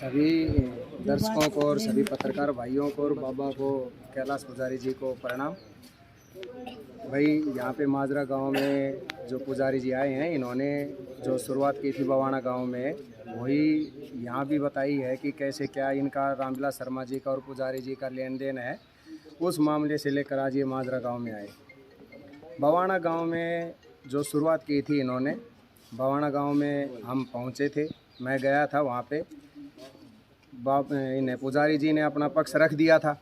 सभी दर्शकों को और सभी पत्रकार भाइयों को और बाबा को, कैलाश पुजारी जी को प्रणाम। भाई यहाँ पे माजरा गांव में जो पुजारी जी आए हैं, इन्होंने जो शुरुआत की थी बवाना गांव में, वही यहाँ भी बताई है कि कैसे क्या इनका रामविलास शर्मा जी का और पुजारी जी का लेन देन है। उस मामले से लेकर आज ये माजरा गांव में आए। बवाना गांव में जो शुरुआत की थी इन्होंने, बवाना गांव में हम पहुँचे थे, मैं गया था वहाँ पे। इन्हें पुजारी जी ने अपना पक्ष रख दिया था।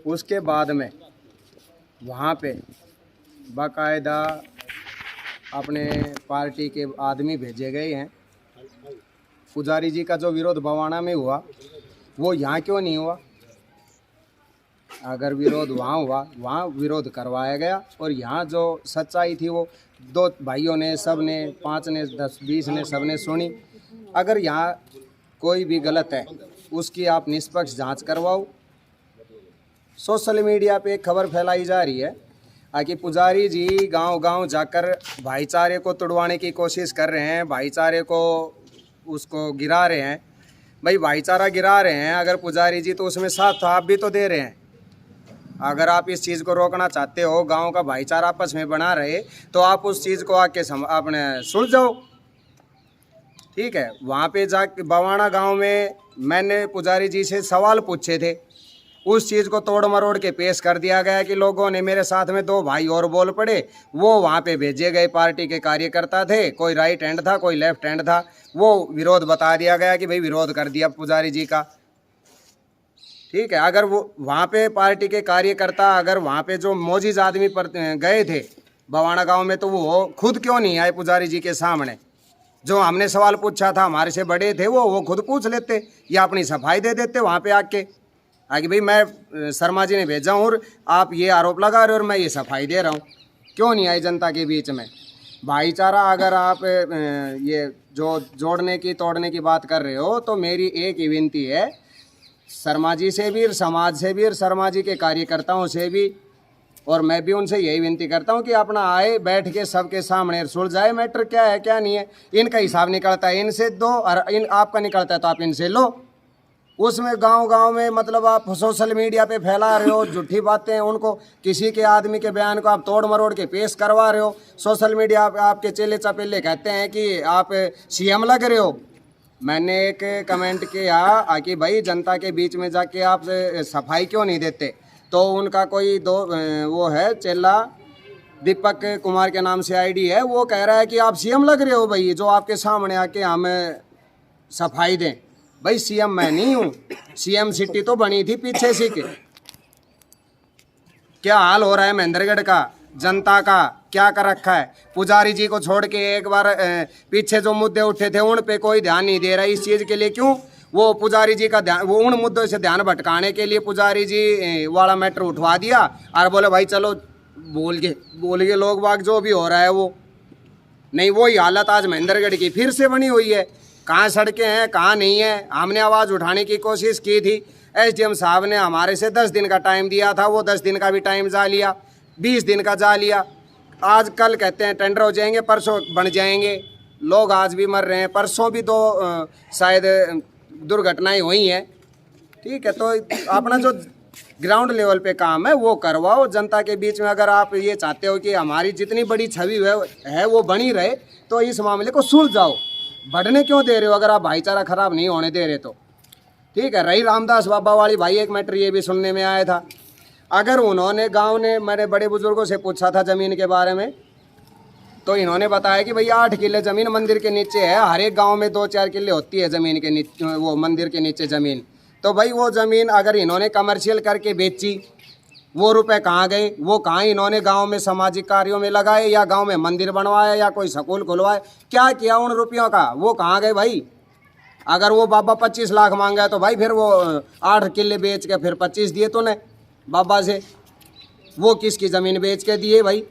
उसके बाद में वहाँ पे बाकायदा अपने पार्टी के आदमी भेजे गए हैं। पुजारी जी का जो विरोध बवाना में हुआ वो यहाँ क्यों नहीं हुआ? अगर विरोध वहाँ हुआ, वहाँ विरोध करवाया गया। और यहाँ जो सच्चाई थी वो दो भाइयों ने, सब ने, 5 ने, 10, 20 ने, सब ने सुनी। अगर यहाँ कोई भी गलत है उसकी आप निष्पक्ष जांच करवाओ। सोशल मीडिया पे एक खबर फैलाई जा रही है कि पुजारी जी गांव-गांव जाकर भाईचारे को तोड़वाने की कोशिश कर रहे हैं, भाईचारे को उसको गिरा रहे हैं। भाई भाईचारा गिरा रहे हैं अगर पुजारी जी, तो उसमें साथ तो आप भी तो दे रहे हैं। अगर आप इस चीज़ को रोकना चाहते हो, गांव का भाईचारा आपस में बना रहे, तो आप उस चीज़ को आके अपने सुलझाओ। ठीक है, वहाँ पे जाके बवाना गांव में मैंने पुजारी जी से सवाल पूछे थे, उस चीज़ को तोड़ मरोड़ के पेश कर दिया गया कि लोगों ने, मेरे साथ में 2 भाई और बोल पड़े, वो वहाँ पे भेजे गए पार्टी के कार्यकर्ता थे, कोई राइट हैंड था, कोई लेफ्ट हैंड था। वो विरोध बता दिया गया कि भाई विरोध कर दिया पुजारी जी का। ठीक है, अगर वो वहाँ पे पार्टी के कार्यकर्ता, अगर वहाँ पे जो मौजूद आदमी पर गए थे बवाना गाँव में, तो वो खुद क्यों नहीं आए पुजारी जी के सामने? जो हमने सवाल पूछा था, हमारे से बड़े थे, वो खुद पूछ लेते या अपनी सफाई दे देते वहाँ पे आके भाई मैं शर्मा जी ने भेजा हूँ और आप ये आरोप लगा रहे हो और मैं ये सफाई दे रहा हूँ। क्यों नहीं आई जनता के बीच में? भाईचारा अगर आप ये जो जोड़ने की तोड़ने की बात कर रहे हो, तो मेरी एक ही विनती है शर्मा जी से भी, समाज से भी, और शर्मा जी के कार्यकर्ताओं से भी, और मैं भी उनसे यही विनती करता हूँ कि अपना आए, बैठ के सबके सामने सुलझाए मैटर, क्या है क्या नहीं है। इनका हिसाब निकलता है इनसे दो, और आपका निकलता है तो आप इनसे लो। उसमें गांव-गांव में मतलब आप सोशल मीडिया पे फैला रहे हो झूठी बातें, उनको किसी के आदमी के बयान को आप तोड़ मरोड़ के पेश करवा रहे हो। सोशल मीडिया पे आपके चेले चपेले कहते हैं कि आप सीएम लग रहे हो। मैंने एक कमेंट किया कि भाई जनता के बीच में जाके आप सफाई क्यों नहीं देते? तो उनका कोई वो है चेला, दीपक कुमार के नाम से आईडी है, वो कह रहा है कि आप सीएम लग रहे हो भाई, जो आपके सामने आके हमें सफाई दें। भाई सीएम मैं नहीं हूँ, सीएम सिटी तो बनी थी पीछे से के। क्या हाल हो रहा है महेंद्रगढ़ का, जनता का क्या कर रखा है? पुजारी जी को छोड़ के एक बार पीछे जो मुद्दे उठे थे उन पे कोई ध्यान नहीं दे रहा। इस चीज़ के लिए क्यों? वो पुजारी जी का ध्यान, वो उन मुद्दों से ध्यान भटकाने के लिए पुजारी जी वाला मैटर उठवा दिया और बोले भाई चलो बोल के लोग बाग जो भी हो रहा है वो नहीं। वही हालत आज महेंद्रगढ़ की फिर से बनी हुई है। कहाँ सड़कें हैं, कहाँ नहीं है। हमने आवाज़ उठाने की कोशिश की थी, एसडीएम साहब ने हमारे से 10 दिन का टाइम दिया था, वो 10 दिन का भी टाइम जा लिया, 20 दिन का जा लिया। आज कल कहते हैं टेंडर हो जाएंगे, परसों बन जाएंगे। लोग आज भी मर रहे हैं, परसों भी 2 शायद दुर्घटनाएं हुई हैं। ठीक है, तो अपना जो ग्राउंड लेवल पे काम है वो करवाओ जनता के बीच में। अगर आप ये चाहते हो कि हमारी जितनी बड़ी छवि है वो बनी रहे, तो इस मामले को सुलझाओ। बढ़ने क्यों दे रहे हो अगर आप भाईचारा खराब नहीं होने दे रहे तो? ठीक है, रही रामदास बाबा वाली, भाई एक मैटर ये भी सुनने में आया था, अगर उन्होंने गांव ने, मैंने बड़े बुजुर्गों से पूछा था ज़मीन के बारे में, तो इन्होंने बताया कि भैया 8 किले ज़मीन मंदिर के नीचे है। हर एक गाँव में 2-4 किले होती है ज़मीन के नीचे, वो मंदिर के नीचे ज़मीन। तो भाई वो ज़मीन अगर इन्होंने कमर्शियल करके बेची, वो रुपए कहाँ गए? वो कहाँ इन्होंने गांव में सामाजिक कार्यों में लगाए, या गांव में मंदिर बनवाया, या कोई स्कूल खुलवाए? क्या किया उन रुपयों का? वो कहाँ गए भाई? अगर वो बाबा 25 लाख मांगा है तो भाई फिर वो 8 किले बेच के फिर 25 दिए तूने बाबा से, वो किसकी ज़मीन बेच के दिए भाई?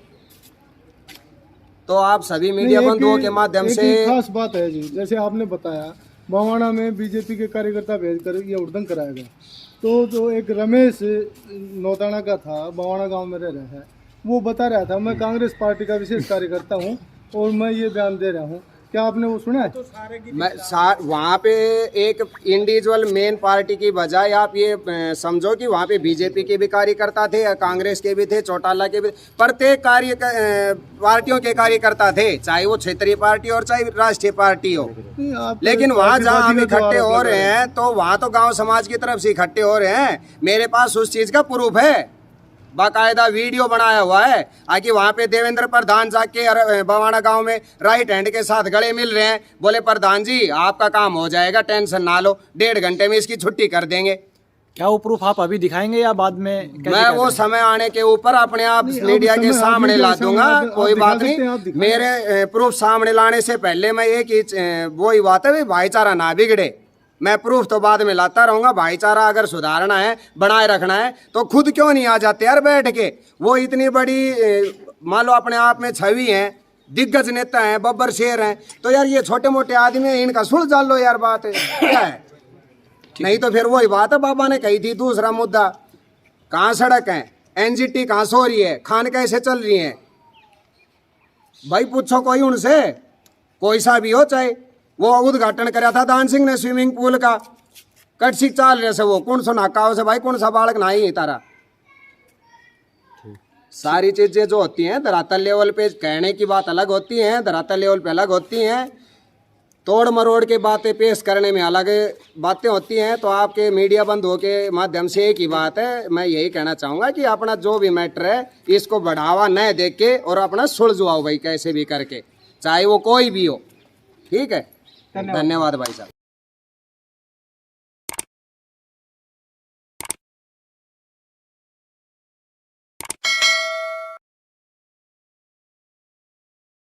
तो आप सभी मीडिया बंधुओं के माध्यम से, खास बात है जी, जैसे आपने बताया बवाना में बीजेपी के कार्यकर्ता भेजकर ये उद्घाटन कराया गया, तो जो एक रमेश नौताना का था, बवाना गांव में रह रहा है, वो बता रहा था मैं कांग्रेस पार्टी का विशेष कार्यकर्ता हूं और मैं ये बयान दे रहा हूं क्या आपने वो सुना है? वहाँ पे एक इंडिविजुअल मेन पार्टी की बजाय आप ये समझो कि वहाँ पे बीजेपी के भी कार्यकर्ता थे, कांग्रेस के भी थे, चौटाला के भी, प्रत्येक पार्टियों के कार्यकर्ता थे, चाहे वो क्षेत्रीय पार्टी और चाहे राष्ट्रीय पार्टी हो। नहीं, आप लेकिन वहाँ जहाँ हम पार्टीवादी का जो इकट्ठे आरोप हो लगा रहे हैं तो वहाँ तो गांव समाज की तरफ से इकट्ठे हो रहे हैं। मेरे पास उस चीज का प्रूफ है, बाकायदा वीडियो बनाया हुआ है। आकि वहाँ पे देवेंद्र प्रधान जाके बवाना गांव में राइट हैंड के साथ गले मिल रहे हैं, बोले प्रधान जी आपका काम हो जाएगा, टेंशन ना लो, 1.5 घंटे में इसकी छुट्टी कर देंगे। क्या वो प्रूफ आप अभी दिखाएंगे या बाद में? मैं वो समय आने के ऊपर अपने आप नहीं, मीडिया के समय सामने ला दूंगा, कोई बात दिखा सकते हैं, आप नहीं। दिखाएं। मेरे प्रूफ सामने लाने से पहले मैं एक ही वही बात है, भाईचारा ना बिगड़े। मैं प्रूफ तो बाद में लाता रहूंगा। भाईचारा अगर सुधारना है, बनाए रखना है, तो खुद क्यों नहीं आ जाते यार बैठ के? वो इतनी बड़ी मान लो अपने आप में छवि है, दिग्गज नेता है, बब्बर शेर हैं, तो यार ये छोटे मोटे आदमी हैं, इनका सुलझा लो यार, बात है क्या है? नहीं तो फिर वही बात है बाबा ने कही थी, दूसरा मुद्दा, कहाँ सड़क है, एनजीटी कहाँ सो रही है, खान कैसे चल रही है, भाई पूछो कोई उनसे, कोई सा भी हो, चाहे वो उद्घाटन करा था दान सिंह ने स्विमिंग पूल का, कटसी चाल रहे से वो कौन सा नाकाओ से भाई, कौन सा बालक नहीं तारा। सारी चीजें जो होती हैं धरातल लेवल पे कहने की बात अलग होती है, धरातल लेवल पे अलग होती हैं, तोड़ मरोड़ के बातें पेश करने में अलग बातें होती हैं। तो आपके मीडिया बंधुओं के माध्यम से एक ही बात है, मैं यही कहना चाहूँगा कि अपना जो भी मैटर है इसको बढ़ावा न दे के और अपना सुलझवाओ भाई, कैसे भी करके, चाहे वो कोई भी हो। ठीक है, धन्यवाद भाई साहब।